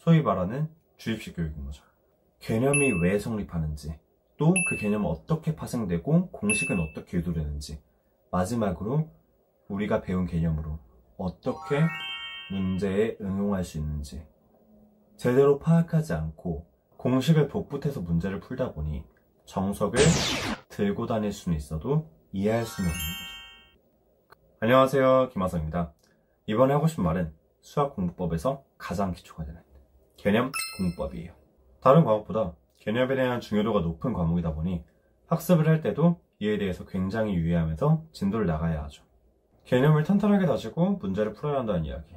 소위 말하는 주입식 교육인 거죠. 개념이 왜 성립하는지, 또 그 개념은 어떻게 파생되고 공식은 어떻게 유도되는지, 마지막으로 우리가 배운 개념으로 어떻게 문제에 응용할 수 있는지 제대로 파악하지 않고 공식을 복붙해서 문제를 풀다 보니 정석을 들고 다닐 수는 있어도 이해할 수는 없는 거죠. 안녕하세요, 김하성입니다. 이번에 하고 싶은 말은 수학 공부법에서 가장 기초가 되는 개념 공부법이에요. 다른 과목보다 개념에 대한 중요도가 높은 과목이다 보니 학습을 할 때도 이에 대해서 굉장히 유의하면서 진도를 나가야 하죠. 개념을 탄탄하게 다지고 문제를 풀어야 한다는 이야기,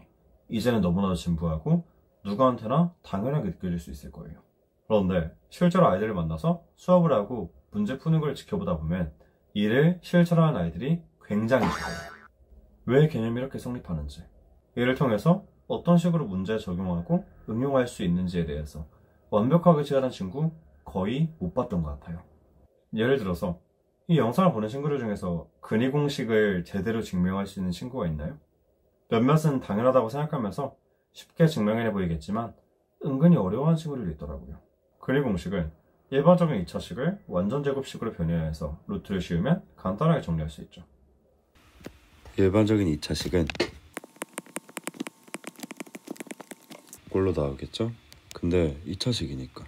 이제는 너무나도 진부하고 누구한테나 당연하게 느껴질 수 있을 거예요. 그런데 실제로 아이들을 만나서 수업을 하고 문제 푸는 걸 지켜보다 보면 이를 실천하는 아이들이 굉장히 적어요. 왜 개념이 이렇게 성립하는지, 이를 통해서 어떤 식으로 문제에 적용하고 응용할 수 있는지에 대해서 완벽하게 지하는 친구 거의 못 봤던 것 같아요. 예를 들어서 이 영상을 보는 친구들 중에서 근위 공식을 제대로 증명할 수 있는 친구가 있나요? 몇몇은 당연하다고 생각하면서 쉽게 증명해 보이겠지만 은근히 어려워하는 친구들도 있더라고요. 근위 공식은 일반적인 2차식을 완전 제곱식으로 변형해서 루트를 씌우면 간단하게 정리할 수 있죠. 일반적인 2차식은 꼴로 나오겠죠? 근데 2차식이니까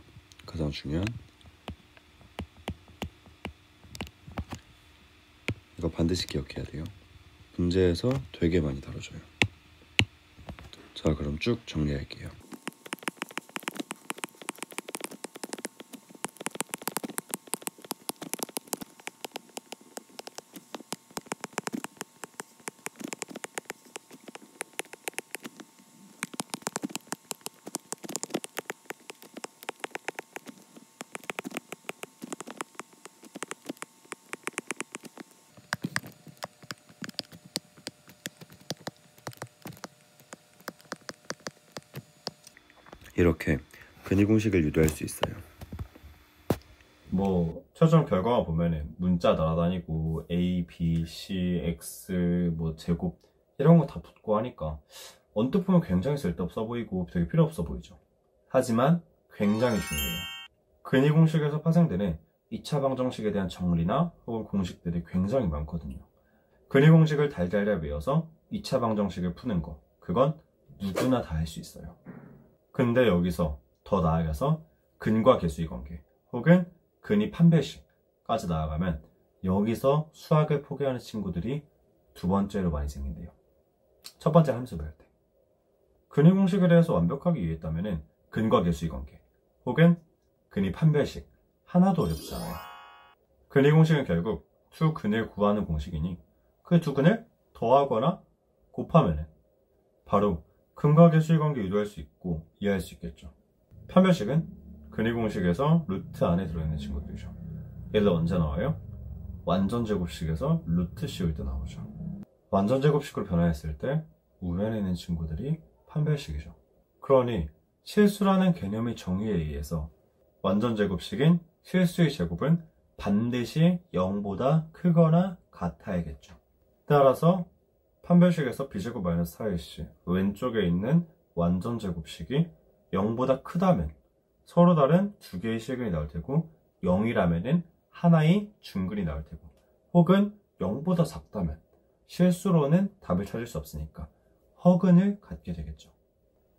가장 중요한 이거 반드시 기억해야 돼요. 문제에서 되게 많이 다뤄져요. 자, 그럼 쭉 정리할게요. 이렇게 근위 공식을 유도할 수 있어요. 최종 결과만 보면은 문자 날아다니고 A, B, C, X 제곱 이런 거 다 붙고 하니까 언뜻 보면 굉장히 쓸데없어 보이고 되게 필요 없어 보이죠. 하지만 굉장히 중요해요. 근위 공식에서 파생되는 2차 방정식에 대한 정리나 혹은 공식들이 굉장히 많거든요. 근위 공식을 달달달 외워서 2차 방정식을 푸는 거, 그건 누구나 다 할 수 있어요. 근데 여기서 더 나아가서 근과 계수의 관계 혹은 근위 판별식까지 나아가면 여기서 수학을 포기하는 친구들이 두 번째로 많이 생긴대요. 첫 번째 함수 배울 때 근위 공식에 대해서 완벽하게 이해했다면 근과 계수의 관계 혹은 근위 판별식 하나도 어렵지 않아요. 근위 공식은 결국 두 근을 구하는 공식이니 그 두 근을 더하거나 곱하면 바로 근과 계수의 관계 유도할 수 있고 이해할 수 있겠죠. 판별식은 근위 공식에서 루트 안에 들어있는 친구들이죠. 얘들 언제 나와요? 완전 제곱식에서 루트 씌울 때 나오죠. 완전 제곱식으로 변화했을 때 우변에 있는 친구들이 판별식이죠. 그러니 실수라는 개념의 정의에 의해서 완전 제곱식인 실수의 제곱은 반드시 0보다 크거나 같아야겠죠. 따라서 판별식에서 b제곱 마이너스 4ac 왼쪽에 있는 완전 제곱식이 0보다 크다면 서로 다른 두 개의 실근이 나올 테고 0이라면 하나의 중근이 나올 테고 혹은 0보다 작다면 실수로는 답을 찾을 수 없으니까 허근을 갖게 되겠죠.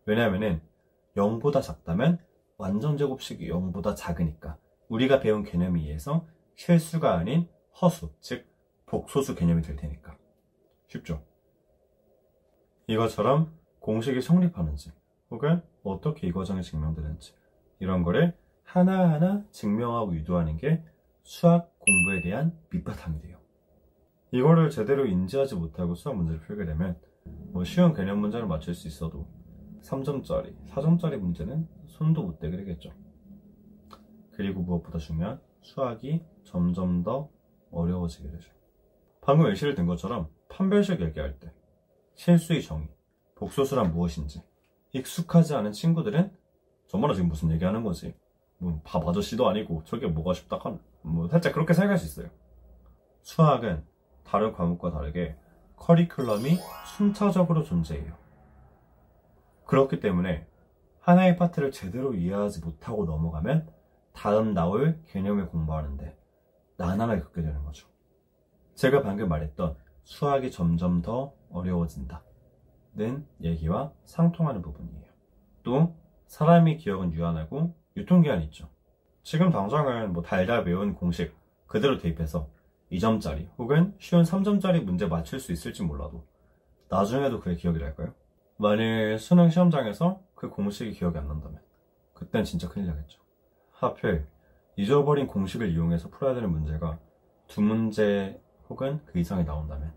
왜냐하면 0보다 작다면 완전 제곱식이 0보다 작으니까 우리가 배운 개념에 의해서 실수가 아닌 허수, 즉 복소수 개념이 될 테니까. 쉽죠? 이것처럼 공식이 성립하는지 혹은 어떻게 이 과정이 증명되는지 이런 거를 하나하나 증명하고 유도하는 게 수학 공부에 대한 밑바탕이 돼요. 이거를 제대로 인지하지 못하고 수학 문제를 풀게 되면 쉬운 개념 문제를 맞출 수 있어도 3점짜리, 4점짜리 문제는 손도 못 대게 되겠죠. 그리고 무엇보다 중요한 수학이 점점 더 어려워지게 되죠. 방금 예시를 든 것처럼 판별식 얘기할 때 실수의 정의, 복소수란 무엇인지 익숙하지 않은 친구들은 정말 지금 무슨 얘기하는 거지? 밥 아저씨도 아니고 저게 뭐가 쉽다 하나? 살짝 그렇게 생각할 수 있어요. 수학은 다른 과목과 다르게 커리큘럼이 순차적으로 존재해요. 그렇기 때문에 하나의 파트를 제대로 이해하지 못하고 넘어가면 다음 나올 개념을 공부하는데 난항을 겪게 되는 거죠. 제가 방금 말했던 수학이 점점 더 어려워진다 는 얘기와 상통하는 부분이에요. 또 사람의 기억은 유한하고 유통기한이 있죠. 지금 당장은 뭐 달달 외운 공식 그대로 대입해서 2점짜리 혹은 쉬운 3점짜리 문제 맞출 수 있을지 몰라도 나중에도 그게 기억이 날까요? 만일 수능 시험장에서 그 공식이 기억이 안 난다면 그땐 진짜 큰일 나겠죠. 하필 잊어버린 공식을 이용해서 풀어야 되는 문제가 2문제 혹은 그 이상이 나온다면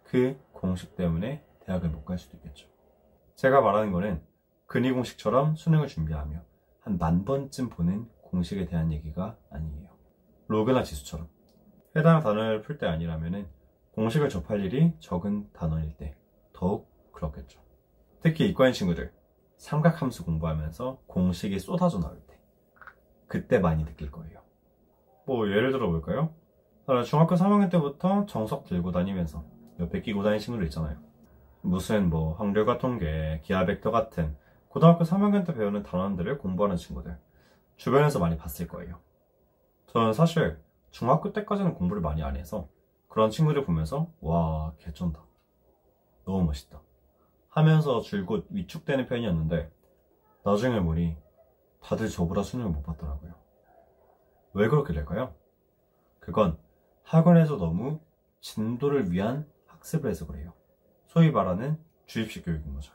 그 공식 때문에 대학을 못 갈 수도 있겠죠. 제가 말하는 거는 근위 공식처럼 수능을 준비하며 한 10,000번쯤 보는 공식에 대한 얘기가 아니에요. 로그나 지수처럼 해당 단어를 풀 때 아니라면 공식을 접할 일이 적은 단어일 때 더욱 그렇겠죠. 특히 이과인 친구들 삼각함수 공부하면서 공식이 쏟아져 나올 때 그때 많이 느낄 거예요. 뭐 예를 들어 볼까요? 중학교 3학년 때부터 정석 들고 다니면서 옆에 끼고 다니는 친구들 있잖아요. 무슨 뭐 확률과 통계, 기하 벡터 같은 고등학교 3학년 때 배우는 단원들을 공부하는 친구들 주변에서 많이 봤을 거예요. 저는 사실 중학교 때까지는 공부를 많이 안 해서 그런 친구들 보면서 와 개쩐다, 너무 멋있다 하면서 줄곧 위축되는 편이었는데 나중에 보니 다들 저보다 수능을 못 봤더라고요. 왜 그렇게 될까요? 그건 학원에서 너무 진도를 위한 학습을 해서 그래요. 소위 말하는 주입식 교육인 거죠.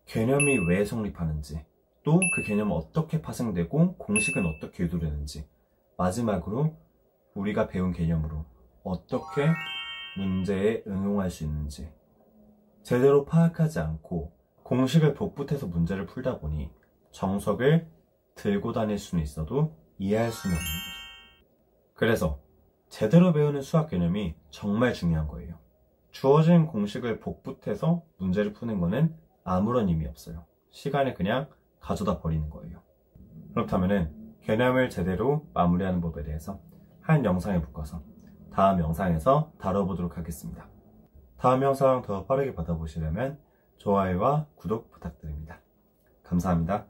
개념이 왜 성립하는지, 또 그 개념은 어떻게 파생되고 공식은 어떻게 유도되는지, 마지막으로 우리가 배운 개념으로 어떻게 문제에 응용할 수 있는지 제대로 파악하지 않고 공식을 복붙해서 문제를 풀다 보니 정석을 들고 다닐 수는 있어도 이해할 수는 없는 거죠. 그래서 제대로 배우는 수학 개념이 정말 중요한 거예요. 주어진 공식을 복붙해서 문제를 푸는 거는 아무런 의미 없어요. 시간을 그냥 가져다 버리는 거예요. 그렇다면 개념을 제대로 마무리하는 법에 대해서 한 영상에 묶어서 다음 영상에서 다뤄보도록 하겠습니다. 다음 영상 더 빠르게 받아보시려면 좋아요와 구독 부탁드립니다. 감사합니다.